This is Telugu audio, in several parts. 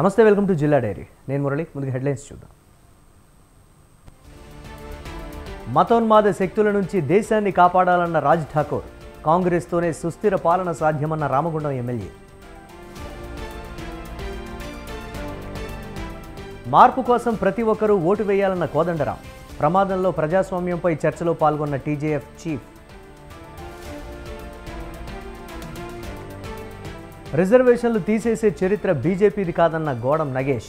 నమస్తే, వెల్కమ్ టు జిల్లా డైరీ. నేను మురళి. ముందుగా హెడ్లైన్స్ చూద్దాం. మతోన్మాద శక్తుల నుంచి దేశాన్ని కాపాడాలన్న రాజ్ ఠాకూర్. కాంగ్రెస్తోనే సుస్థిర పాలన సాధ్యమన్న రామగుండం ఎమ్మెల్యే. మార్పు కోసం ప్రతి ఒక్కరూ ఓటు వేయాలన్న కోదండరాం. ప్రమాదంలో ప్రజాస్వామ్యంపై చర్చలో పాల్గొన్న టీజేఎఫ్ చీఫ్. రిజర్వేషన్లు తీసేసే చరిత్ర బీజేపీది కాదన్న గోడం నగేష్.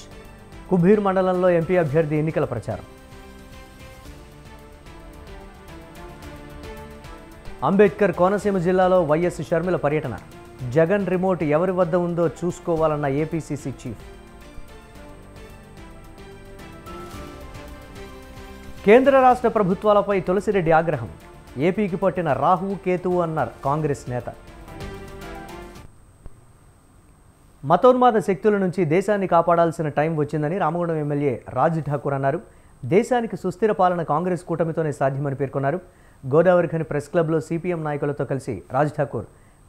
కుబీర్ మండలంలో ఎంపీ అభ్యర్థి ఎన్నికల ప్రచారం. అంబేద్కర్ కోనసీమ జిల్లాలో వైఎస్ షర్మిల పర్యటన. జగన్ రిమోట్ ఎవరి వద్ద ఉందో చూసుకోవాలన్న ఏపీసీసీ చీఫ్. కేంద్ర రాష్ట్ర ప్రభుత్వాలపై తులసిరెడ్డి ఆగ్రహం. ఏపీకి పట్టిన రాహువు కేతువు అన్న కాంగ్రెస్ నేత. మతోన్మాద శక్తుల నుంచి దేశాన్ని కాపాడాల్సిన టైం వచ్చిందని రామగుండం ఎమ్మెల్యే రాజ్ ఠాకూర్ అన్నారు. దేశానికి సుస్థిర పాలన కాంగ్రెస్ కూటమితోనే సాధ్యమని పేర్కొన్నారు. గోదావరిఖని ప్రెస్ క్లబ్లో సిపిఎం నాయకులతో కలిసి రాజ్ ఠాకూర్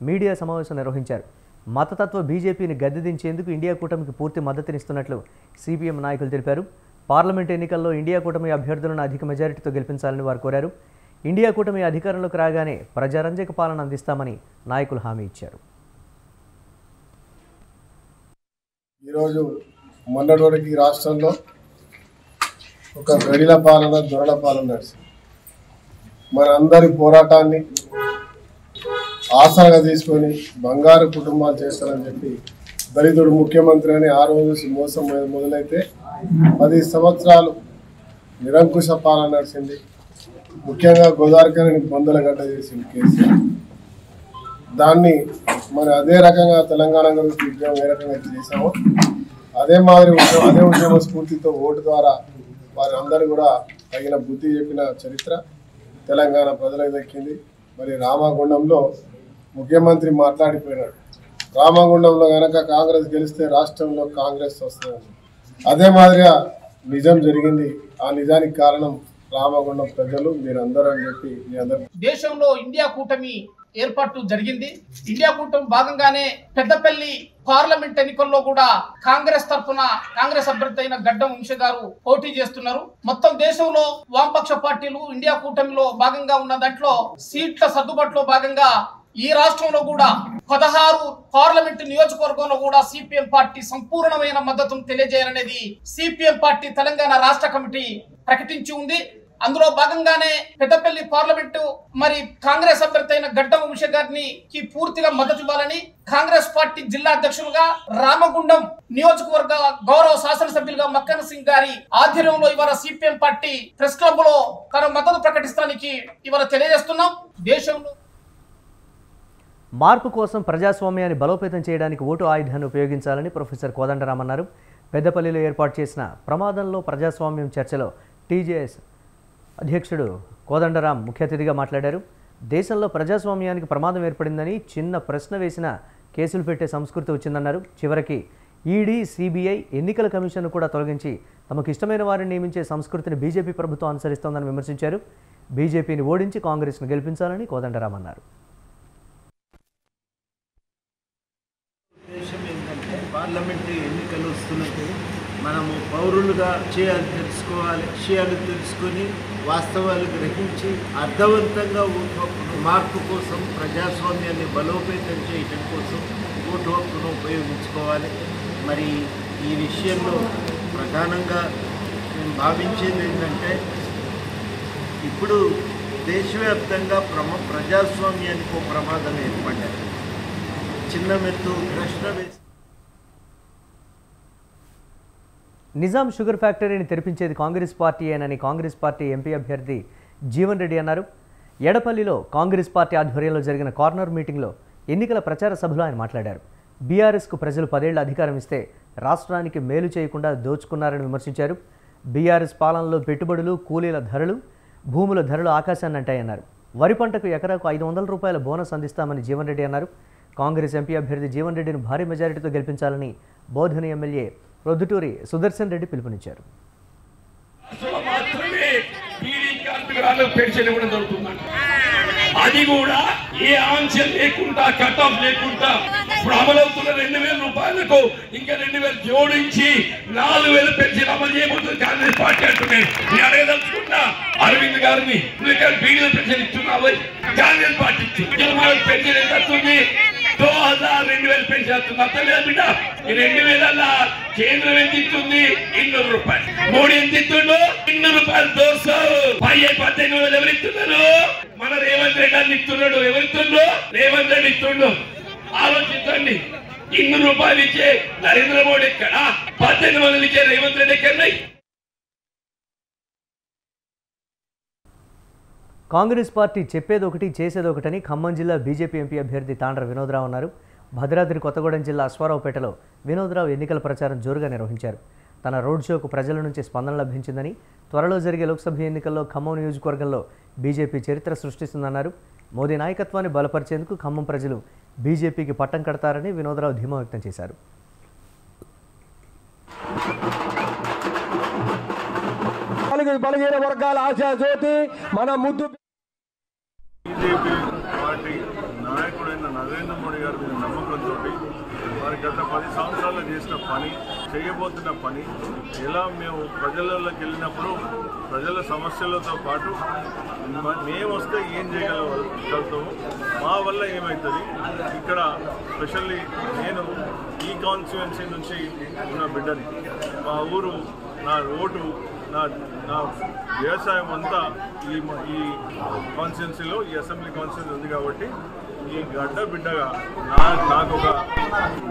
మీడియా సమావేశం నిర్వహించారు. మతతత్వ బీజేపీని గద్దెదించేందుకు ఇండియా కూటమికి పూర్తి మద్దతునిస్తున్నట్లు సిపిఎం నాయకులు తెలిపారు. పార్లమెంట్ ఎన్నికల్లో ఇండియా కూటమి అభ్యర్థులను అధిక మెజారిటీతో గెలిపించాలని వారు కోరారు. ఇండియా కూటమి అధికారంలోకి రాగానే ప్రజారంజక పాలన అందిస్తామని నాయకులు హామీ ఇచ్చారు. ఈరోజు మొన్నటి వరకు ఈ రాష్ట్రంలో ఒక గడిల పాలన, దొరల పాలన నడిచింది. మనందరి పోరాటాన్ని ఆసరాగా తీసుకొని బంగారు కుటుంబాలు చేస్తారని చెప్పి దళితుడు ముఖ్యమంత్రి అని ఆ రోజు మోసం మొదలైతే 10 సంవత్సరాలు నిరంకుశ పాలన నడిచింది. ముఖ్యంగా గోదావరిఖని బొందల గడ్డ చేసింది కేసీఆర్. దాన్ని మరి అదే రకంగా తెలంగాణ గురించి ఉద్యమం ఏ రకంగా చేశామో అదే మాదిరి అదే ఉద్యమ స్ఫూర్తితో ఓటు ద్వారా వారి అందరూ కూడా తగిన బుద్ధి చెప్పిన చరిత్ర తెలంగాణ ప్రజలకు దక్కింది. మరి రామగుండంలో ముఖ్యమంత్రి మాట్లాడిపోయినాడు. రామగుండంలో కనుక కాంగ్రెస్ గెలిస్తే రాష్ట్రంలో కాంగ్రెస్ వస్తుంది. అదే మాదిరిగా నిజం జరిగింది. ఆ నిజానికి కారణం రామగుండం ప్రజలు, మీరందరూ అని చెప్పి మీ అందరూ. దేశంలో ఇండియా కూటమి ఏర్పాటు జరిగింది. ఇండియా కూటమి భాగంగానే పెద్దపల్లి పార్లమెంట్ ఎన్నికల్లో కూడా కాంగ్రెస్ తరఫున కాంగ్రెస్ అభ్యర్థి అయిన గడ్డం వంశీ గారు పోటీ చేస్తున్నారు. మొత్తం దేశంలో వామపక్ష పార్టీలు ఇండియా కూటమిలో భాగంగా ఉన్న దాంట్లో సీట్ల సర్దుబాటులో భాగంగా ఈ రాష్ట్రంలో కూడా 16 పార్లమెంట్ నియోజకవర్గంలో కూడా సిపిఎం పార్టీ సంపూర్ణమైన మద్దతును తెలియజేయాలనేది సిపిఎం పార్టీ తెలంగాణ రాష్ట్ర కమిటీ ప్రకటించి ఉంది. అందులో భాగంగానే పెద్దపల్లి పార్లమెంటు మరి కాంగ్రెస్ అభ్యర్థి అయిన గడ్డం వంశీ గారిని పూర్తిగా మద్దతు ఇవ్వాలని కాంగ్రెస్ పార్టీ జిల్లా అధ్యక్షులుగా రామగుండం నియోజకవర్గ గౌరవ శాసనసభ్యులుగా మక్కన్ సింగ్ గారి ఆధ్వర్యంలో ఇవాళ సిపిఎం పార్టీ ప్రెస్ క్లబ్ లో తన మద్దతు ప్రకటిస్తానికి ఇవాళ తెలియజేస్తున్నాం. దేశంలో మార్పు కోసం ప్రజాస్వామ్యాన్ని బలోపేతం చేయడానికి ఓటు ఆయుధాన్ని ఉపయోగించాలని ప్రొఫెసర్ కోదండరాం అన్నారు. పెద్దపల్లిలో ఏర్పాటు చేసిన ప్రమాదంలో ప్రజాస్వామ్యం చర్చలో టీజేఎస్ అధ్యక్షుడు కోదండరాం ముఖ్య అతిథిగా మాట్లాడారు. దేశంలో ప్రజాస్వామ్యానికి ప్రమాదం ఏర్పడిందని చిన్న ప్రశ్న వేసిన కేసులు పెట్టే సంస్కృతి వచ్చిందన్నారు. చివరికి ఈడీ, సిబిఐ, ఎన్నికల కమిషన్ కూడా తొలగించి తమకు ఇష్టమైన వారిని నియమించే సంస్కృతిని బీజేపీ ప్రభుత్వం అనుసరిస్తోందని విమర్శించారు. బీజేపీని ఓడించి కాంగ్రెస్ను గెలిపించాలని కోదండరాం అన్నారు. పార్లమెంటరీ ఎన్నికలు వస్తున్నప్పుడు మనము పౌరులుగా తెలుసుకోవాలి, విషయాలు తెలుసుకొని వాస్తవాలు గ్రహించి అర్థవంతంగా మార్పు కోసం ప్రజాస్వామ్యాన్ని బలోపేతం చేయడం కోసం ఓటు హక్కును ఉపయోగించుకోవాలి. మరి ఈ విషయంలో ప్రధానంగా నేను భావించేది ఏంటంటే ఇప్పుడు దేశవ్యాప్తంగా ప్రజాస్వామ్యానికి ఒక ప్రమాదం ఏర్పడ్డాయి. చిన్న మెత్తు ప్రశ్న వేసి నిజాం షుగర్ ఫ్యాక్టరీని తెరిపించేది కాంగ్రెస్ పార్టీయేనని కాంగ్రెస్ పార్టీ ఎంపీ అభ్యర్థి జీవన్ రెడ్డి అన్నారు. ఎడపల్లిలో కాంగ్రెస్ పార్టీ ఆధ్వర్యంలో జరిగిన కార్నర్ మీటింగ్లో ఎన్నికల ప్రచార సభలో ఆయన మాట్లాడారు. బీఆర్ఎస్కు ప్రజలు 10 ఏళ్ల అధికారం ఇస్తే రాష్ట్రానికి మేలు చేయకుండా దోచుకున్నారని విమర్శించారు. బీఆర్ఎస్ పాలనలో పెట్టుబడులు, కూలీల ధరలు, భూముల ధరలు ఆకాశాన్ని అంటాయన్నారు. వరి పంటకు ఎకరాకు 500 రూపాయల బోనస్ అందిస్తామని జీవన్ రెడ్డి అన్నారు. కాంగ్రెస్ ఎంపీ అభ్యర్థి జీవన్ రెడ్డిని భారీ మెజారిటీతో గెలిపించాలని బోధన ఎమ్మెల్యే ప్రొద్దుటూరి సుదర్శన్ రెడ్డి పిలుపునిచ్చారు. అది కూడా ఏ ఆంక్షలు లేకుండా కట్ ఆఫ్ లేకుండా ఇప్పుడు అమలవుతున్న 2,000 రూపాయలకు ఇంకా 2,000 జోడించి 4,000 పెన్షన్ అమలు చేయబోతుంది కాంగ్రెస్ పార్టీ అంటున్నాను. నేను అడగదలుచుకున్నా అరవింద్ గారిని, బీడీల పెన్షన్ ఇస్తున్నావు కాంగ్రెస్ పార్టీ ఇచ్చింది. పెన్షన్ ఎంత వస్తుంది? 2,000 పెన్షన్ వస్తుంది. అర్థం బిడ్డ, ఈ 2,000 కేంద్రం ఎంత ఇస్తుంది? 200 రూపాయలు. మోడీ ఎంత ఇస్తుండో 200 రూపాయలు దోస్తావు. 18,000 ఎవరు ఇస్తున్నారు? మన రేవంత్ రెడ్డి అని ఇస్తున్నాడు. ఎవరిస్తుండో? రేవంత్ రెడ్డి ఇస్తుండో. ఆలోచించండి. 200 రూపాయలు ఇచ్చే నరేంద్ర మోడీ ఎక్కడ? 18,000 ఇచ్చే రేవంత్ రెడ్డి ఎక్కడ? కాంగ్రెస్ పార్టీ చెప్పేదొకటి చేసేదొకటని ఖమ్మం జిల్లా బీజేపీ ఎంపీ అభ్యర్థి తాండ్ర వినోద్రావు అన్నారు. భద్రాద్రి కొత్తగూడెం జిల్లా అశ్వారావుపేటలో వినోద్రావు ఎన్నికల ప్రచారం జోరుగా నిర్వహించారు. తన రోడ్ షోకు ప్రజల నుంచి స్పందన లభించిందని, త్వరలో జరిగే లోక్సభ ఎన్నికల్లో ఖమ్మం నియోజకవర్గంలో బీజేపీ చరిత్ర సృష్టిస్తుందన్నారు. మోదీ నాయకత్వాన్ని బలపరిచేందుకు ఖమ్మం ప్రజలు బీజేపీకి పట్టం కడతారని వినోద్రావు ధీమా వ్యక్తం చేశారు. బలహీన వర్గాల ఆశా జ్యోతి మన ముద్దు బీజేపీ పార్టీ నాయకుడైన నరేంద్ర మోడీ గారి మీద నమ్మకంతో వారి గత 10 సంవత్సరాల్లో చేసిన పని, చేయబోతున్న పని, ఎలా మేము ప్రజలలోకి వెళ్ళినప్పుడు ప్రజల సమస్యలతో పాటు మేము వస్తే ఏం చేయగలుగుతాము, మా వల్ల ఏమవుతుంది, ఇక్కడ స్పెషల్లీ నేను ఈ కాన్స్టిట్యుయెన్సీ నుంచి ఉన్న బిడ్డని, మా ఊరు, నా ఓటు, నా వ్యవసాయం అంతా ఈ కాన్స్టిట్యున్సీలో, ఈ అసెంబ్లీ కాన్స్టిట్యున్సీ ఉంది కాబట్టి ఈ గడ్డ బిడ్డగా నాకు ఒక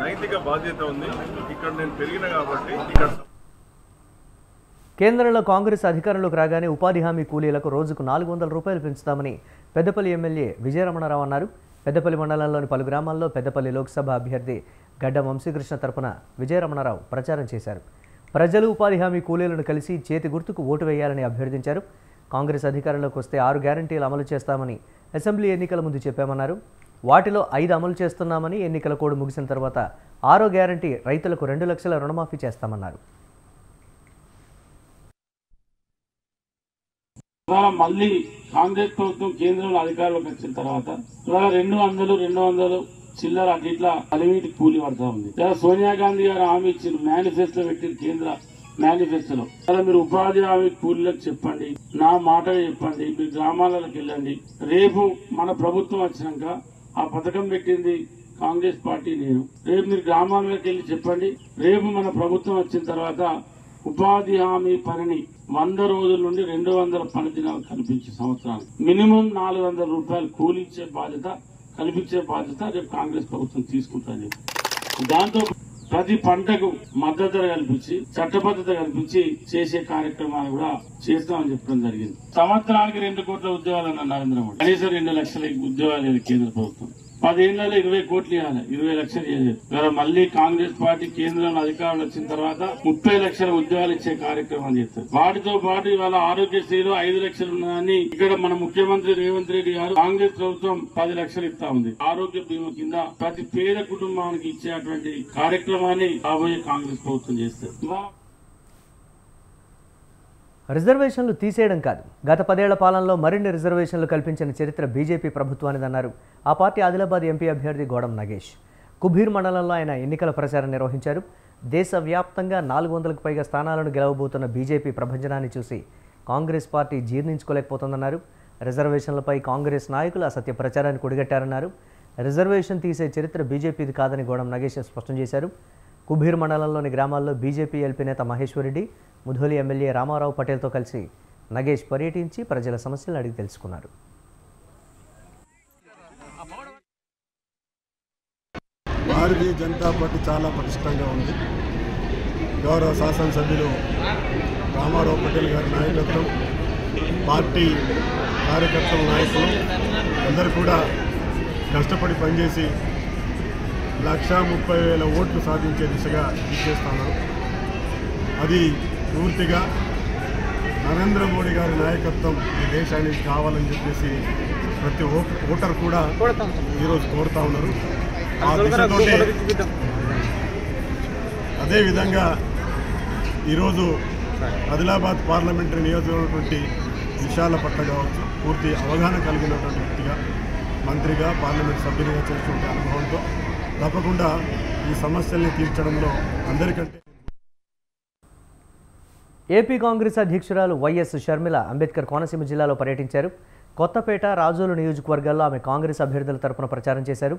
నైతిక బాధ్యత ఉంది. ఇక్కడ నేను పెరిగిన కాబట్టి ఇక్కడ కేంద్రంలో కాంగ్రెస్ అధికారంలోకి రాగానే ఉపాధి హామీ కూలీలకు రోజుకు 400 రూపాయలు పెంచుతామని పెద్దపల్లి ఎమ్మెల్యే విజయరమణారావు అన్నారు. పెద్దపల్లి మండలంలోని పలు గ్రామాల్లో పెద్దపల్లి లోక్సభ అభ్యర్థి గడ్డ వంశీకృష్ణ తరపున విజయరమణారావు ప్రచారం చేశారు. ప్రజలు ఉపాధి హామీ కూలీలను కలిసి చేతి గుర్తుకు ఓటు వేయాలని అభ్యర్థించారు. కాంగ్రెస్ అధికారంలోకి వస్తే 6 గ్యారంటీలు అమలు చేస్తామని అసెంబ్లీ ఎన్నికల ముందు చెప్పామన్నారు. వాటిలో 5 అమలు చేస్తున్నామని, ఎన్నికల కోడ్ ముగిసిన తర్వాత 6వ గ్యారంటీ రైతులకు 2 లక్షల రుణమాఫీ చేస్తామన్నారు. మళ్ళీ కాంగ్రెస్ ప్రభుత్వం కేంద్రంలో అధికారంలోకి వచ్చిన తర్వాత ఇవాళ 200 చిల్లర అట్లా అలివీటి కూలి పడతా ఉంది. సోనియా గాంధీ గారు హామీ ఇచ్చిన మేనిఫెస్టో పెట్టిన కేంద్ర మేనిఫెస్టోలో మీరు ఉపాధి హామీ కూలీలకు చెప్పండి, నా మాట చెప్పండి, మీరు గ్రామాలకు వెళ్ళండి. రేపు మన ప్రభుత్వం వచ్చినాక ఆ పథకం పెట్టింది కాంగ్రెస్ పార్టీ, నేను. రేపు మీరు గ్రామాలకు వెళ్ళి చెప్పండి, రేపు మన ప్రభుత్వం వచ్చిన తర్వాత ఉపాధి హామీ పనిని 100 రోజుల నుండి 200 పని దినాలు కల్పించే సంవత్సరానికి మినిమం 400 రూపాయలు కూలించే బాధ్యత, కల్పించే బాధ్యత రేపు కాంగ్రెస్ ప్రభుత్వం తీసుకుంటుంది. దాంతో ప్రతి పంటకు మద్దతు ధర కల్పించి, చట్టబద్ధత కల్పించి చేసే కార్యక్రమాలు కూడా చేస్తామని చెప్పడం జరిగింది. సంవత్సరానికి 2 కోట్ల ఉద్యోగాలు అన్న నరేంద్ర మోడీ, కనీసం 2 లక్షల ఉద్యోగాలు కేంద్ర ప్రభుత్వం. 10 ఏళ్లలో 20 కోట్లు ఇవ్వాలి, 20 లక్షలు చేయలేదు. మళ్ళీ కాంగ్రెస్ పార్టీ కేంద్రంలో అధికారంలో వచ్చిన తర్వాత 30 లక్షల ఉద్యోగాలు ఇచ్చే కార్యక్రమం చేస్తారు. వాటితో పాటు ఇవాళ ఆరోగ్యశ్రీలో 5 లక్షలు ఉన్నదాన్ని ఇక్కడ మన ముఖ్యమంత్రి రేవంత్ రెడ్డి గారు కాంగ్రెస్ ప్రభుత్వం 10 లక్షలు ఇస్తా ఉంది. ఆరోగ్య బీమా కింద ప్రతి పేద కుటుంబానికి ఇచ్చేటువంటి కార్యక్రమాన్ని రాబోయే కాంగ్రెస్ ప్రభుత్వం చేస్తారు. రిజర్వేషన్లు తీసేయడం కాదు, గత 10 ఏళ్ల పాలనలో మరిన్ని రిజర్వేషన్లు కల్పించిన చరిత్ర బీజేపీ ప్రభుత్వానిదన్నారు ఆ పార్టీ ఆదిలాబాద్ ఎంపీ అభ్యర్థి గోడం నగేష్. కుబీర్ మండలంలో ఆయన ఎన్నికల ప్రచారం నిర్వహించారు. దేశవ్యాప్తంగా 400కు పైగా స్థానాలను గెలవబోతున్న బీజేపీ ప్రభంజనాన్ని చూసి కాంగ్రెస్ పార్టీ జీర్ణించుకోలేకపోతుందన్నారు. రిజర్వేషన్లపై కాంగ్రెస్ నాయకులు అసత్య ప్రచారాన్ని కొడిగట్టారన్నారు. రిజర్వేషన్ తీసే చరిత్ర బీజేపీది కాదని గోడం నగేష్ స్పష్టం చేశారు. కుబీర్ మండలంలోని గ్రామాల్లో బీజేపీ ఎల్పీ నేత మహేశ్వరరెడ్డి, ముధోలి ఎమ్మెల్యే రామారావు పటేల్తో కలిసి నగేష్ పర్యటించి ప్రజల సమస్యలను అడిగి తెలుసుకున్నారు. భారతీయ జనతా పార్టీ చాలా పటిష్టంగా ఉంది. గౌరవ శాసనసభ్యులు రామారావు పటేల్ గారి నాయకత్వం, పార్టీ కార్యకర్తల నాయకులు అందరూ కూడా కష్టపడి పనిచేసి 130,000 ఓట్లు సాధించే దిశగా ఇచ్చేస్తాను. అది పూర్తిగా నరేంద్ర మోడీ గారి నాయకత్వం ఈ దేశానికి కావాలని చెప్పేసి ప్రతి ఓటర్ కూడా ఈరోజు కోరుతా ఉన్నారు. ఆ దిశతోటే అదేవిధంగా ఈరోజు ఆదిలాబాద్ పార్లమెంటరీ నియోజకవర్గం విశాలపట్నం కావచ్చు, పూర్తి అవగాహన కలిగినటువంటి వ్యక్తిగా, మంత్రిగా, పార్లమెంట్ సభ్యునిగా చేస్తున్న అనుభవంతో తప్పకుండా ఈ సమస్యల్ని తీర్చడంలో అందరికంటే. ఏపీ కాంగ్రెస్ అధ్యక్షురాలు వైఎస్ షర్మిల అంబేద్కర్ కోనసీమ జిల్లాలో పర్యటించారు. కొత్తపేట, రాజోలు నియోజకవర్గాల్లో ఆమె కాంగ్రెస్ అభ్యర్థుల తరపున ప్రచారం చేశారు.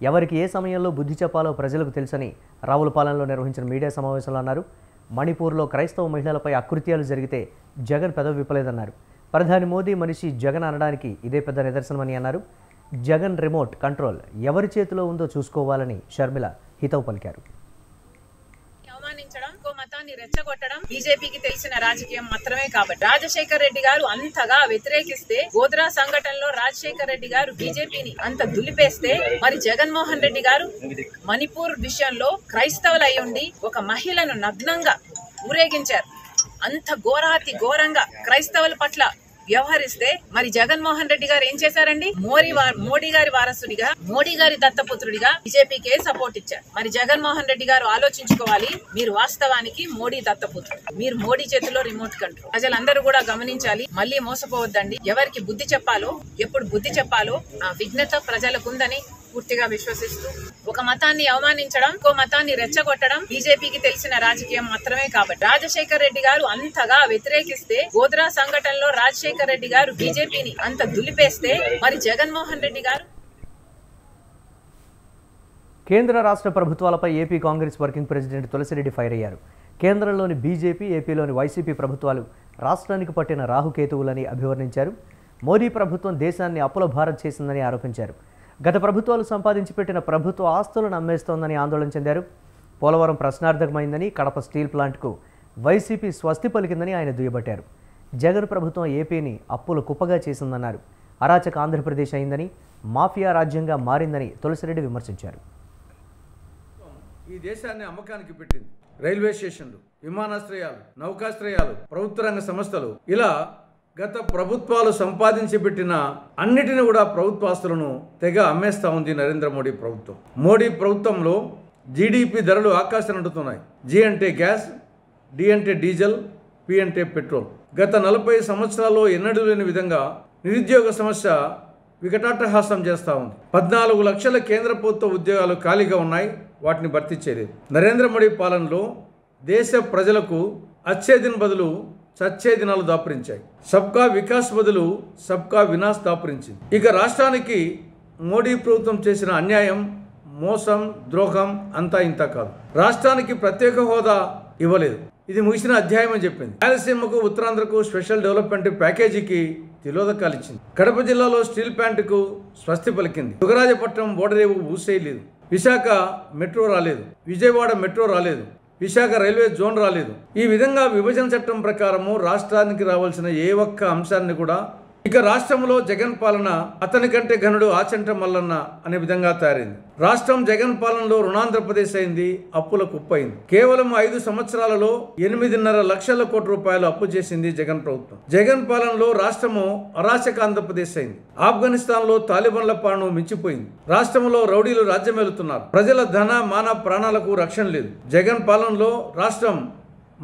ఎవరికి ఏ సమయంలో బుద్ధి చెప్పాలో ప్రజలకు తెలుసని రావులపాలెంలో నిర్వహించిన మీడియా సమావేశంలో అన్నారు. మణిపూర్లో క్రైస్తవ మహిళలపై అకృత్యాలు జరిగితే జగన్ పెదవి విప్పలేదన్నారు. ప్రధాని మోదీ మనిషి జగన్ అనడానికి ఇదే పెద్ద నిదర్శనమని అన్నారు. జగన్ రిమోట్ కంట్రోల్ ఎవరి చేతిలో ఉందో చూసుకోవాలని షర్మిల హితవు పలికారు. అవమానించడం, మతాన్ని రెచ్చగొట్టడం బీజేపీకి తెలిసిన రాజకీయం మాత్రమే. కాబట్టి రాజశేఖర్ రెడ్డి గారు అంతగా వ్యతిరేకిస్తే, గోద్రా సంఘటనలో రాజశేఖర్ రెడ్డి గారు బీజేపీని అంత దులిపేస్తే, మరి జగన్మోహన్ రెడ్డి గారు మణిపూర్ విషయంలో క్రైస్తవులు అయ్యుండి ఒక మహిళను నగ్నంగా ఊరేగించారు. అంత ఘోరాతి ఘోరంగా క్రైస్తవుల పట్ల వ్యవహరిస్తే మరి జగన్మోహన్ రెడ్డి గారు ఏం చేశారండి? మోడీ గారి వారసుడిగా, మోడీ గారి దత్తపుత్రుడిగా బీజేపీకే సపోర్ట్ ఇచ్చారు. మరి జగన్మోహన్ రెడ్డి గారు ఆలోచించుకోవాలి, మీరు వాస్తవానికి మోడీ దత్తపుత్రుడు, మీరు మోడీ చేతిలో రిమోట్ కంట్రోల్. ప్రజలందరూ కూడా గమనించాలి, మళ్ళీ మోసపోవద్దండి. ఎవరికి బుద్ధి చెప్పాలో, ఎప్పుడు బుద్ధి చెప్పాలో ఆ విఘ్నత ప్రజలకుందని పూర్తిగా విశ్వసిస్తూ, ఒక మతాన్ని అవమానించడం, ఇంకో మతాన్ని రెచ్చగొట్టడం బీజేపీకి తెలిసిన రాజకీయం మాత్రమే. కాబట్టి రాజశేఖర్ రెడ్డి గారు అంతగా వ్యతిరేకిస్తే, గోద్రా సంఘటనలో రాజశేఖర్ రెడ్డి గారు బీజేపీని అంత దులిపేస్తే, మరి జగన్మోహన్ రెడ్డి గారు. కేంద్ర రాష్ట్ర ప్రభుత్వాలపై AP Congress working president Tulasi Reddy fire అయ్యారు. కేంద్రంలోని బీజేపీ, ఏపీలోని వైసీపీ ప్రభుత్వాలు రాష్ట్రానికి పట్టిన రాహుకేతువులని అభివర్ణించారు. మోదీ ప్రభుత్వం దేశాన్ని అప్పుల భారత్ చేసిందని ఆరోపించారు. గత ప్రభుత్వాలు సంపాదించి పెట్టిన ప్రభుత్వ ఆస్తులను అమ్మేస్తోందని ఆందోళన చెందారు. పోలవరం ప్రశ్నార్థకమైందని, కడప స్టీల్ ప్లాంట్కు వైసీపీ స్వస్తి పలికిందని ఆయన దుయ్యబట్టారు. జగన్ ప్రభుత్వం ఏపీని అప్పుల కుప్పగా చేసిందన్నారు. అరాచక ఆంధ్రప్రదేశ్ అయిందని, మాఫియా రాజ్యంగా మారిందని తులసిరెడ్డి విమర్శించారు. ఈ దేశాన్ని అమ్మకానికి పెట్టింది. రైల్వే స్టేషన్లు, విమానాశ్రయాలు, నౌకాశ్రయాలు, ప్రభుత్వ రంగ సంస్థలు, ఇలా గత ప్రభుత్వాలు సంపాదించి పెట్టిన అన్నిటిని కూడా ప్రభుత్వాస్తులను తెగ అమ్మేస్తా ఉంది నరేంద్ర మోడీ ప్రభుత్వం. మోడీ ప్రభుత్వంలో జీడిపి ధరలు ఆకాశం అంటుతున్నాయి. జీ అంటే గ్యాస్, డి అంటే డీజిల్, పి అంటే పెట్రోల్. గత 40 సంవత్సరాల్లో ఎన్నడూ లేని విధంగా నిరుద్యోగ సమస్య వికటాట్టహాసం చేస్తూ ఉంది. 14 లక్షల కేంద్ర ప్రభుత్వ ఉద్యోగాలు ఖాళీగా ఉన్నాయి, వాటిని భర్తీ చేయలేదు. నరేంద్ర మోడీ పాలనలో దేశ ప్రజలకు అచ్చే దిన్ బదులు చచ్చే దినాలు దాపురించాయి. సబ్కా వికాస్ బదులు సబ్కా వినాశ్ దాపురించింది. ఇక రాష్ట్రానికి మోడీ ప్రభుత్వం చేసిన అన్యాయం, మోసం, ద్రోహం అంతా ఇంత కాదు. రాష్ట్రానికి ప్రత్యేక హోదా ఇవ్వలేదు, ఇది ముగిసిన అధ్యాయం అని చెప్పింది. రాయలసీమకు, ఉత్తరాంధ్రకు స్పెషల్ డెవలప్మెంట్ ప్యాకేజీకి తిలోదకాలు ఇచ్చింది. కడప జిల్లాలో స్టీల్ ప్లాంట్కు స్వస్తి పలికింది. దుగరాజపట్నం ఓడరేవు ఊసేయలేదు. విశాఖ మెట్రో రాలేదు, విజయవాడ మెట్రో రాలేదు, విశాఖ రైల్వే జోన్ రాలేదు. ఈ విధంగా విభజన చట్టం ప్రకారము రాష్ట్రానికి రావాల్సిన ఏ ఒక్క అంశాన్ని కూడా ఇక రాష్ట్రంలో జగన్ పాలన అతని కంటే ఘనుడు ఆచంట మల్లన్న అనే విధంగా తయారైంది. రాష్ట్రం జగన్ పాలనలో రుణాంధ్రప్రదేశ్ అయింది, అప్పుల కుప్పయింది. కేవలం 5 సంవత్సరాలలో 8.5 లక్షల కోట్ల రూపాయలు అప్పు చేసింది జగన్ ప్రభుత్వం. జగన్ పాలనలో రాష్ట్రము అరాచక ఆంధ్రప్రదేశ్ అయింది. ఆఫ్ఘనిస్తాన్ లో తాలిబాన్ల పాలన మించిపోయింది. రాష్ట్రంలో రౌడీలు రాజ్యమేలుతున్నారు. ప్రజల ధన, మాన, ప్రాణాలకు రక్షణ లేదు. జగన్ పాలనలో రాష్ట్రం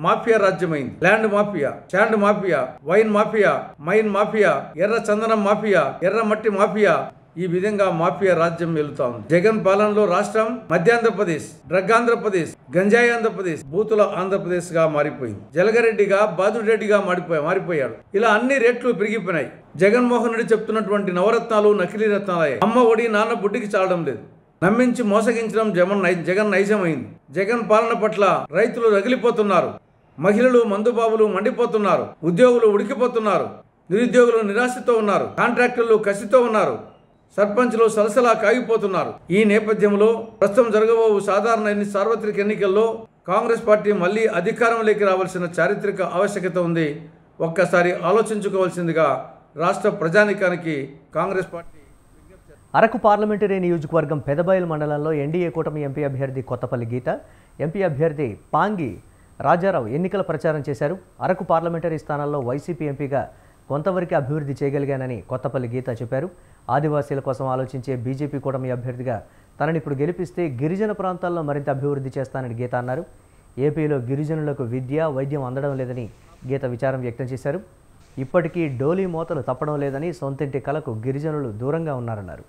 మాఫియా రాజ్యమైంది. Land mafia, sand mafia, wine mafia, mine mafia, ఎర్ర చందనం మాఫియా, ఎర్ర మట్టి మాఫియా, ఈ విధంగా మాఫియా రాజ్యం వెళుతా ఉంది. జగన్ పాలనలో రాష్ట్రం మధ్యాంధ్రప్రదేశ్, డ్రగ్ ఆంధ్రప్రదేశ్, గంజాయి ఆంధ్రప్రదేశ్, బూతుల ఆంధ్రప్రదేశ్ గా మారిపోయింది. జలగరెడ్డిగా, బాదురెడ్డిగా మారిపోయాడు. ఇలా అన్ని రేట్లు పెరిగిపోయినాయి. జగన్మోహన్ రెడ్డి చెప్తున్నటువంటి నవరత్నాలు నకిలీ రత్నాలయ్యాయి. అమ్మ ఒడి, నాన్న బుడ్డికి చాలడం లేదు. నమ్మించి మోసగించడం జగన్ నైజమైంది. జగన్ పాలన పట్ల రైతులు రగిలిపోతున్నారు. మహిళలు, మందుబాబులు మండిపోతున్నారు. ఉద్యోగులు ఉడికిపోతున్నారు. నిరుద్యోగులు నిరాశతో ఉన్నారు. కాంట్రాక్టర్లు కసితో ఉన్నారు. సర్పంచ్లు సలసలా కాగిపోతున్నారు. ఈ నేపథ్యంలో ప్రస్తుతం జరగబోవు సార్వత్రిక ఎన్నికల్లో కాంగ్రెస్ పార్టీ మళ్లీ అధికారంలోకి రావాల్సిన చారిత్రక ఆవశ్యకత ఉంది. ఒక్కసారి ఆలోచించుకోవాల్సిందిగా రాష్ట్ర ప్రజానికానికి కాంగ్రెస్ పార్టీ. అరకు పార్లమెంటరీ నియోజకవర్గం పెదబయలు మండలంలో ఎన్డీఏ కూటమి ఎంపీ అభ్యర్థి కొత్తపల్లి గీత, ఎంపీ అభ్యర్థి పాంగి రాజారావు ఎన్నికల ప్రచారం చేశారు. అరకు పార్లమెంటరీ స్థానాల్లో వైసీపీ ఎంపీగా కొంతవరకు అభివృద్ధి చేయగలిగానని కొత్తపల్లి గీత చెప్పారు. ఆదివాసీల కోసం ఆలోచించే బీజేపీ కూటమి అభ్యర్థిగా తనని ఇప్పుడు గెలిపిస్తే గిరిజన ప్రాంతాల్లో మరింత అభివృద్ధి చేస్తానని గీత అన్నారు. ఏపీలో గిరిజనులకు విద్య, వైద్యం అందడం లేదని గీత విచారం వ్యక్తం చేశారు. ఇప్పటికీ డోలీ మోతలు తప్పడం లేదని సొంతింటి కలకు గిరిజనులు దూరంగా ఉన్నారన్నారు.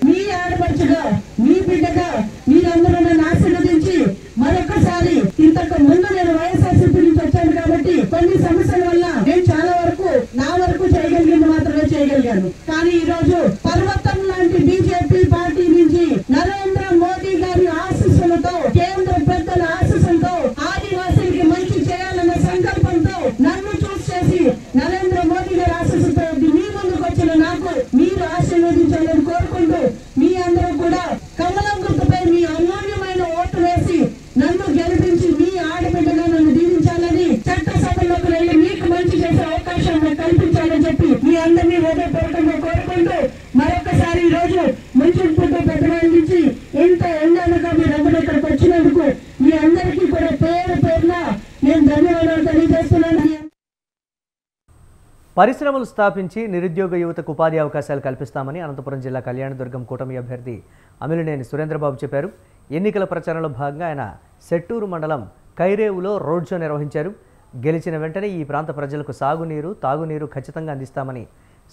మీ ఆడపడుచుగా మీ బిడ్డగా మీరందరూ నన్ను ఆశీర్వదించి మరొకసారి ఇంతకు ముందు నేను వైఎస్ఆర్సీపీ నుంచి వచ్చాను కాబట్టి కొన్ని సమస్యల వల్ల నేను చాలా వరకు నా వరకు చేయగలిగింది మాత్రమే చేయగలిగాను. కానీ ఈ రోజు పర్వతం లాంటి బీజేపీ పార్టీ నుంచి నరేంద్ర మోదీ గారి ఆశీస్సులతో కేంద్ర పెద్దల ఆశీస్సులతో ఆదివాసీకి మంచి చేయాలన్న సంకల్పంతో నన్ను చూస్ చేసి నరేంద్ర మోదీ గారి ఆశీస్సులతో మీ ముందుకు వచ్చిన నాకు మీరు ఆశీర్వదించాలని కోరుకుంటూ మీ అందరూ కూడా కమలం గుర్తుపై మీ అమూల్యమైన ఓటు వేసి నన్ను గెలిపించి మీ ఆడబిడ్డగా నన్ను దీవించాలని చట్టసభలోకి వెళ్ళి మీకు మంచి చేసే అవకాశం కల్పించాలని చెప్పి మీ అందరినీ హృదయపూర్వకంగా కోరుకుంటూ మరొకసారి ఈ రోజు మంచి పుట్టు పెద్దవాళ్ళ నుంచి ఎంత ఎండనగా మీరందరూ ఇక్కడికి వచ్చినందుకు మీ అందరికీ కూడా పేరు పేరున నేను ధన్యవాదాలు తెలియజేస్తున్నాను. పరిశ్రమలు స్థాపించి నిరుద్యోగ యువతకు ఉపాధి అవకాశాలు కల్పిస్తామని అనంతపురం జిల్లా కళ్యాణదుర్గం కూటమి అభ్యర్థి అమిలినేని సురేంద్రబాబు చెప్పారు. ఎన్నికల ప్రచారంలో భాగంగా ఆయన సెట్టూరు మండలం కైరేవులో రోడ్ షో నిర్వహించారు. గెలిచిన వెంటనే ఈ ప్రాంత ప్రజలకు సాగునీరు, తాగునీరు ఖచ్చితంగా అందిస్తామని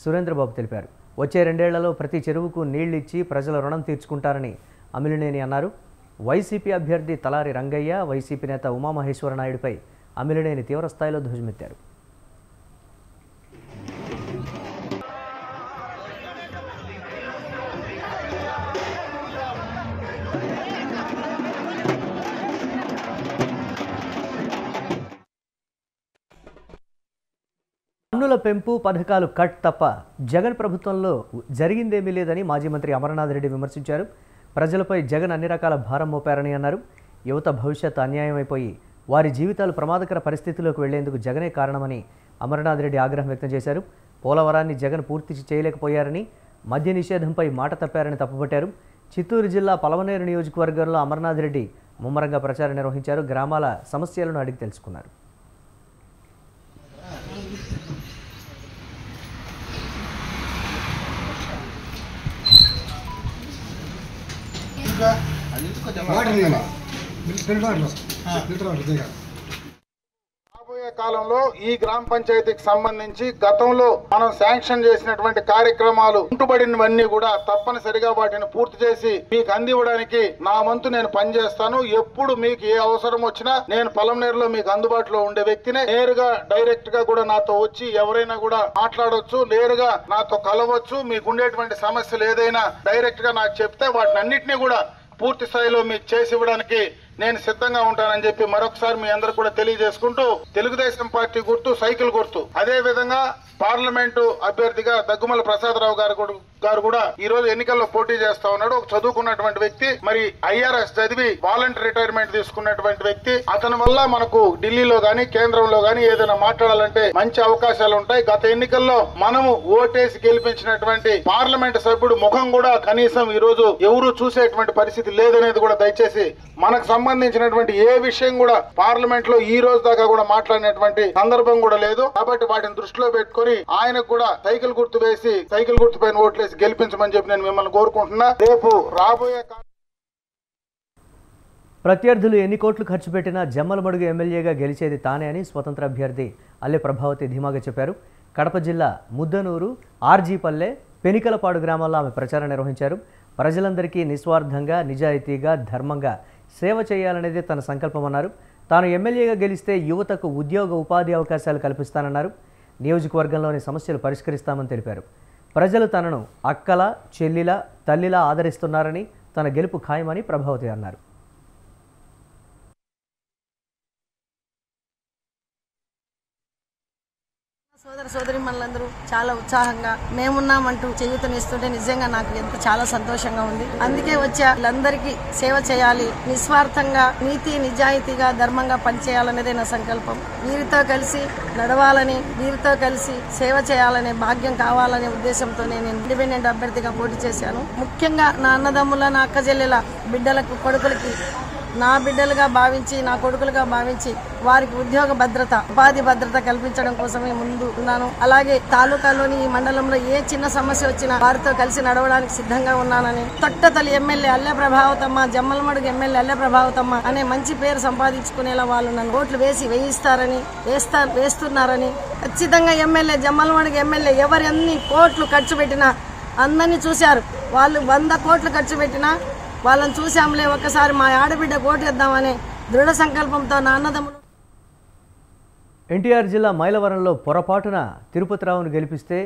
సురేంద్రబాబు తెలిపారు. వచ్చే 2 ఏళ్లలో ప్రతి చెరువుకు నీళ్లిచ్చి ప్రజల రుణం తీర్చుకుంటారని అమిలినేని అన్నారు. వైసీపీ అభ్యర్థి తలారి రంగయ్య, వైసీపీ నేత ఉమామహేశ్వర నాయుడుపై అమిలినేని తీవ్రస్థాయిలో ధ్వజమెత్తారు. పన్నుల పెంపు పథకాలు కట్ తప్ప జగన్ ప్రభుత్వంలో జరిగిందేమీ లేదని మాజీ మంత్రి అమర్నాథ్ రెడ్డి విమర్శించారు. ప్రజలపై జగన్ అన్ని రకాల భారం మోపారని అన్నారు. యువత భవిష్యత్తు అన్యాయమైపోయి వారి జీవితాలు ప్రమాదకర పరిస్థితిలోకి వెళ్లేందుకు జగనే కారణమని అమర్నాథ్ రెడ్డి ఆగ్రహం వ్యక్తం చేశారు. పోలవరాన్ని జగన్ పూర్తి చేయలేకపోయారని, మద్య నిషేధంపై మాట తప్పారని తప్పుపట్టారు. చిత్తూరు జిల్లా పలమనేరు నియోజకవర్గంలో అమర్నాథ్ రెడ్డి ముమ్మరంగా ప్రచారం నిర్వహించారు. గ్రామాల సమస్యలను అడిగి తెలుసుకున్నారు. రాబోయే కాలంలో ఈ గ్రామ పంచాయతీకి సంబంధించి గతంలో మనం శాంక్షన్ చేసినటువంటి కార్యక్రమాలు ఉంటుబడినవన్నీ కూడా తప్పనిసరిగా వాటిని పూర్తి చేసి మీకు అందివ్వడానికి నా వంతు నేను పనిచేస్తాను. ఎప్పుడు మీకు ఏ అవసరం వచ్చినా నేను పలమనేరులో మీకు అందుబాటులో ఉండే వ్యక్తినే. నేరుగా డైరెక్ట్ గా కూడా నాతో వచ్చి ఎవరైనా కూడా మాట్లాడవచ్చు, నేరుగా నాతో కలవచ్చు. మీకు ఉండేటువంటి సమస్యలు ఏదైనా డైరెక్ట్ గా నాకు చెప్తే వాటిని అన్నింటినీ కూడా పూర్తి స్థాయిలో మీకు చేసి ఇవ్వడానికి నేను సిద్ధంగా ఉంటానని చెప్పి మరొకసారి మీ అందరు కూడా తెలియజేసుకుంటూ, తెలుగుదేశం పార్టీ గుర్తు సైకిల్ గుర్తు, అదే విధంగా పార్లమెంటు అభ్యర్థిగా దగ్గుమల ప్రసాదరావు గారు కూడా ఈ రోజు ఎన్నికల్లో పోటీ చేస్తా ఉన్నాడు. ఒక చదువుకున్నటువంటి వ్యక్తి, మరి ఐఆర్ఎస్ చదివి వాలంటీర్ రిటైర్మెంట్ తీసుకున్నటువంటి వ్యక్తి. అతని వల్ల మనకు ఢిల్లీలో గానీ కేంద్రంలో గానీ ఏదైనా మాట్లాడాలంటే మంచి అవకాశాలు ఉంటాయి. గత ఎన్నికల్లో మనము ఓటేసి గెలిపించినటువంటి పార్లమెంట్ సభ్యుడు ముఖం కూడా కనీసం ఈ రోజు ఎవరు చూసేటువంటి పరిస్థితి లేదనేది కూడా దయచేసి, మనకు సంబంధించినటువంటి ఏ విషయం కూడా పార్లమెంట్ లో ఈ రోజు దాకా కూడా మాట్లాడినటువంటి సందర్భం కూడా లేదు. కాబట్టి వాటిని దృష్టిలో పెట్టుకుని ఆయనకు కూడా సైకిల్ గుర్తు వేసి సైకిల్ గుర్తు పైన ఓట్లేసి గెలిపించమని చెప్పి నేను మిమ్మల్ని కోరుకుంటున్నా. రేపు రాబోయే ప్రత్యర్థులు ఎన్ని కోట్లు ఖర్చు పెట్టినా జమ్మలమడుగు ఎమ్మెల్యేగా గెలిచేది తానే అని స్వతంత్ర అభ్యర్థి అల్లె ప్రభావతి ధీమాగా చెప్పారు. కడప జిల్లా ముద్దనూరు, ఆర్జీపల్లె, పెనికలపాడు గ్రామాల్లో ఆమె ప్రచారం నిర్వహించారు. ప్రజలందరికీ నిస్వార్థంగా, నిజాయితీగా, ధర్మంగా సేవ చేయాలనేదే తన సంకల్పమన్నారు. తాను ఎమ్మెల్యేగా గెలిస్తే యువతకు ఉద్యోగ ఉపాధి అవకాశాలు కల్పిస్తానన్నారు. నియోజకవర్గంలోని సమస్యలు పరిష్కరిస్తామని తెలిపారు. ప్రజలు తనను అక్కల, చెల్లిలా, తల్లిలా ఆదరిస్తున్నారని, తన గెలుపు ఖాయమని ప్రభావతి అన్నారు. సోదర సోదరి మనలందరూ చాలా ఉత్సాహంగా మేమున్నామంటూ చేయూతనిస్తుంటే నిజంగా నాకు ఎంత చాలా సంతోషంగా ఉంది. అందుకే వచ్చే వాళ్ళందరికీ సేవ చేయాలి, నిస్వార్థంగా, నీతి నిజాయితీగా, ధర్మంగా పనిచేయాలనేదే నా సంకల్పం. వీరితో కలిసి నడవాలని, వీరితో కలిసి సేవ చేయాలనే భాగ్యం కావాలనే ఉద్దేశంతో నేను ఇండిపెండెంట్ అభ్యర్థిగా పోటీ చేశాను. ముఖ్యంగా నా అన్నదమ్ముల, నా అక్క చెల్లెల బిడ్డలకు, కొడుకులకి నా బిడ్డలుగా భావించి నా కొడుకులుగా భావించి వారికి ఉద్యోగ భద్రత ఉపాధి భద్రత కల్పించడం కోసమే ముందు ఉన్నాను. అలాగే తాలూకాలోని ఈ మండలంలో ఏ చిన్న సమస్య వచ్చినా వారితో కలిసి నడవడానికి సిద్ధంగా ఉన్నానని తొట్టతల్లి ఎమ్మెల్యే అల్లె ప్రభావతమ్మ జమ్మలమడుగు ఎమ్మెల్యే అల్లె ప్రభావతమ్మ అనే మంచి పేరు సంపాదించుకునేలా వాళ్ళు నన్ను ఓట్లు వేస్తున్నారని ఖచ్చితంగా ఎమ్మెల్యే జమ్మలమడుగు ఎమ్మెల్యే ఎవరు ఎన్ని కోట్లు ఖర్చు పెట్టినా అందరినీ చూశారు. వాళ్ళు 100 కోట్లు ఖర్చు పెట్టినా వాళ్ళని చూసాంలే ఒక్కసారి మా ఆడబిడ్డ కోటేద్దామనే దృఢ సంకల్పంతో నా అన్నదమ్ములు. ఎన్టీఆర్ జిల్లా మైలవరంలో పొరపాటున తిరుపతిరావును గెలిపిస్తే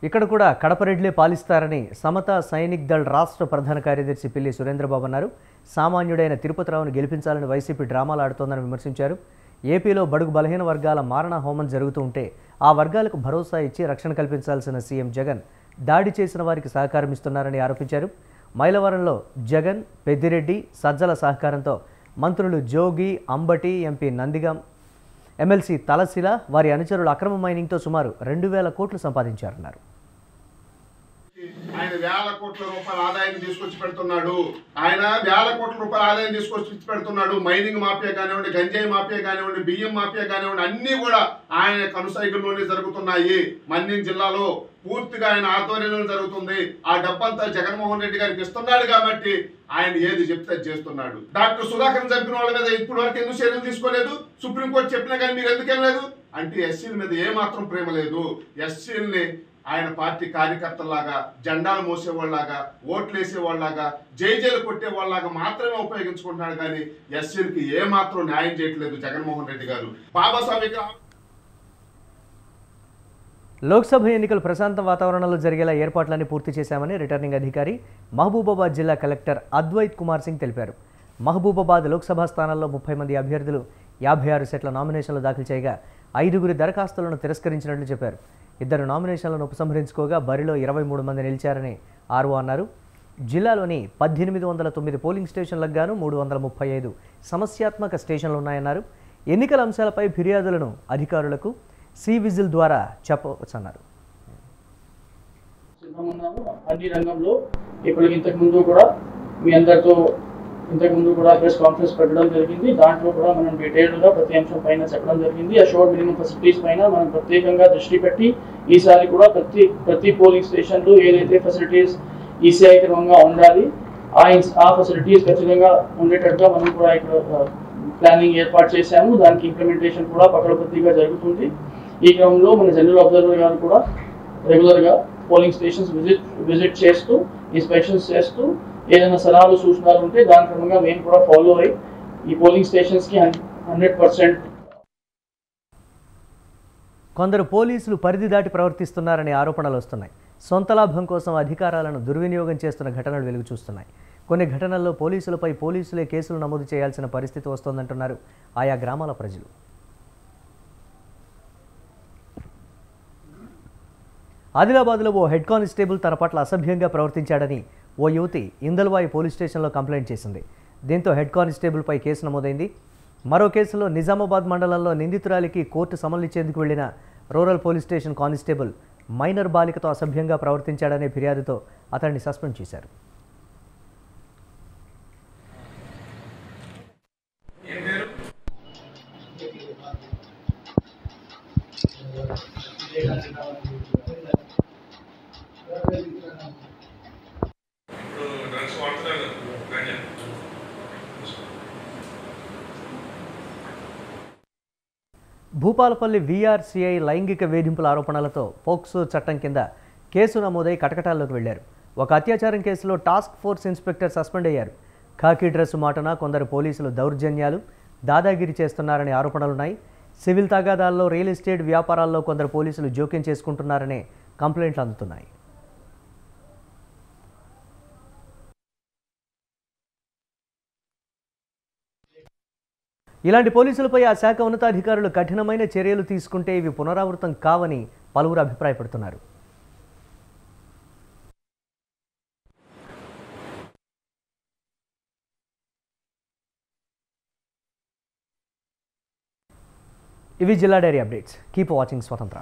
ఇక్కడ కూడా కడపరెడ్లే పాలిస్తారని సమతా సైనిక్ దళ్ రాష్ట్ర ప్రధాన కార్యదర్శి పిల్లి సురేంద్రబాబు అన్నారు. సామాన్యుడైన తిరుపతిరావును గెలిపించాలని వైసీపీ డ్రామాలు ఆడుతోందని విమర్శించారు. ఏపీలో బడుగు బలహీన వర్గాల మారణ హోమం జరుగుతూ ఉంటే ఆ వర్గాలకు భరోసా ఇచ్చి రక్షణ కల్పించాల్సిన సీఎం జగన్ దాడి చేసిన వారికి సహకారమిస్తున్నారని ఆరోపించారు. మైలవరంలో జగన్, పెద్దిరెడ్డి, సజ్జల సహకారంతో మంత్రులు జోగి, అంబటి, ఎంపీ నందిగం, ఎమ్మెల్సీ తలశిల, వారి అనుచరులు అక్రమ మైనింగ్తో సుమారు 2000 కోట్లు సంపాదించారన్నారు. ఆయన వేల కోట్ల రూపాయల ఆదాయం తీసుకొచ్చి పెడుతున్నాడు. ఆయన వేల కోట్ల రూపాయల ఆదాయం తీసుకొచ్చి పెడుతున్నాడు. మైనింగ్ మాఫియా కానివ్వండి, గంజాయి మాఫియా కానివ్వండి, బియ్యం మాఫియా కానివ్వండి, అన్నీ కూడా ఆయన కనుసైగుల్లోనే జరుగుతున్నాయి. మన్యం జిల్లాలో పూర్తిగా ఆయన ఆధ్వర్యంలో జరుగుతుంది. ఆ డబ్బంతా జగన్మోహన్ రెడ్డి గారికి ఇస్తున్నాడు కాబట్టి ఆయన ఏది చెప్తే చేస్తున్నాడు. డాక్టర్ సుధాకర్ చంపిన వాళ్ళ మీద ఇప్పటి వరకు ఎందుకు చర్యలు తీసుకోలేదు? సుప్రీంకోర్టు చెప్పినా కానీ మీరు ఎందుకేం లేదు అంటే ఎస్సీల మీద ఏమాత్రం ప్రేమ లేదు. ఎస్సీలని ఆయన పార్టీ కార్యకర్తలాగా, జెండాలు మోసేవాళ్ళలాగా, ఓట్లు వేసేవాళ్ళలాగా, జైలు కొట్టేవాళ్ళలాగా మాత్రమే ఉపయోగించుకుంటున్నాడు కానీ ఎస్సీలకి ఏమాత్రం న్యాయం చేయట్లేదు జగన్మోహన్ రెడ్డి గారు. బాబాసాహెబ్ లోక్సభ ఎన్నికలు ప్రశాంత వాతావరణంలో జరిగేలా ఏర్పాట్లన్నీ పూర్తి చేశామని రిటర్నింగ్ అధికారి మహబూబాబాద్ జిల్లా కలెక్టర్ అద్వైత్ కుమార్ సింగ్ తెలిపారు. మహబూబాబాద్ లోక్సభ స్థానాల్లో 30 మంది అభ్యర్థులు 56 సెట్ల నామినేషన్లు దాఖలు చేయగా 5 దరఖాస్తులను తిరస్కరించినట్లు చెప్పారు. 2 నామినేషన్లను ఉపసంహరించుకోగా బరిలో 23 మంది నిలిచారని ఆర్ఓ అన్నారు. జిల్లాలోని 1809 పోలింగ్ స్టేషన్లకు గాను 335 సమస్యాత్మక స్టేషన్లు ఉన్నాయన్నారు. ఎన్నికల అంశాలపై ఫిర్యాదులను అధికారులకు సి విజిల్ ద్వారా చెప్పవచ్చన్నారు. అన్ని రంగంలో ఇప్పుడు ఇంతకుముందు కూడా మీ అందరితో ప్రెస్ కాన్ఫరెన్స్ పెట్టడం జరిగింది. దాంట్లో కూడా మనం డీటెయిల్డ్గా ప్రతి అంశం పైన చెప్పడం జరిగింది. అష్యూర్డ్ మినిమం ఫెసిలిటీస్ పైన మనం ప్రత్యేకంగా దృష్టి పెట్టి ఈసారి కూడా ప్రతి పోలింగ్ స్టేషన్లో ఏదైతే ఫెసిలిటీస్ ఈసీఐ క్రమంగా ఉండాలి ఆ ఫెసిలిటీస్ ఖచ్చితంగా ఉండేటట్టుగా మనం కూడా ఇక్కడ ప్లానింగ్ ఏర్పాటు చేశాము. దానికి ఇంప్లిమెంటేషన్ కూడా పకడ్బందీగా జరుగుతుంది. ఈ క్రమంలో మన జనరల్ అబ్జర్వర్ గారు కూడా రెగ్యులర్గా పోలింగ్ స్టేషన్స్ విజిట్ చేస్తూ ఇన్స్పెక్షన్స్ చేస్తూ ఏదైనా సలహాలు సూచనలు ఉంటే దాని క్రమంగా మేము కూడా ఫాలో అయ్యి ఈ పోలింగ్ స్టేషన్స్కి 100%. కొందరు పోలీసులు పరిధి దాటి ప్రవర్తిస్తున్నారనే ఆరోపణలు వస్తున్నాయి. సొంత లాభం కోసం అధికారాలను దుర్వినియోగం చేస్తున్న ఘటనలు వెలుగు చూస్తున్నాయి. కొన్ని ఘటనల్లో పోలీసులపై పోలీసులే కేసులు నమోదు చేయాల్సిన పరిస్థితి వస్తోందంటున్నారు ఆయా గ్రామాల ప్రజలు. ఆదిలాబాద్లో ఓ హెడ్ కానిస్టేబుల్ తన పట్ల అసభ్యంగా ప్రవర్తించాడని ఓ యువతి ఇందల్వాయి పోలీస్ స్టేషన్లో కంప్లైంట్ చేసింది. దీంతో హెడ్ కానిస్టేబుల్పై కేసు నమోదైంది. మరో కేసులో నిజామాబాద్ మండలంలో నిందితురాలికి కోర్టు సమన్లు ఇచ్చేందుకు వెళ్లిన rural police station constable minor బాలికతో అసభ్యంగా ప్రవర్తించాడనే ఫిర్యాదుతో అతన్ని సస్పెండ్ చేశారు. భూపాలపల్లి వీఆర్సీఐ లైంగిక వేధింపుల ఆరోపణలతో పోక్సో చట్టం కింద కేసు నమోదై కటకటాల్లోకి వెళ్లారు. ఒక అత్యాచారం కేసులో టాస్క్ ఫోర్స్ ఇన్స్పెక్టర్ సస్పెండ్ అయ్యారు. ఖాకీ డ్రెస్సు మాటన కొందరు పోలీసులు దౌర్జన్యాలు, దాదాగిరి చేస్తున్నారనే ఆరోపణలున్నాయి. సివిల్ తగాదాల్లో రియల్ ఎస్టేట్ వ్యాపారాల్లో కొందరు పోలీసులు జోక్యం చేసుకుంటున్నారనే కంప్లైంట్లు అందుతున్నాయి. ఇలాంటి పోలీసులపై ఆ శాఖ ఉన్నతాధికారులు కఠినమైన చర్యలు తీసుకుంటే ఇవి పునరావృతం కావని పలువురు అభిప్రాయపడుతున్నారు. ఇవి జిల్లా డైరీ అప్డేట్స్. కీప్ వాచింగ్ స్వతంత్ర.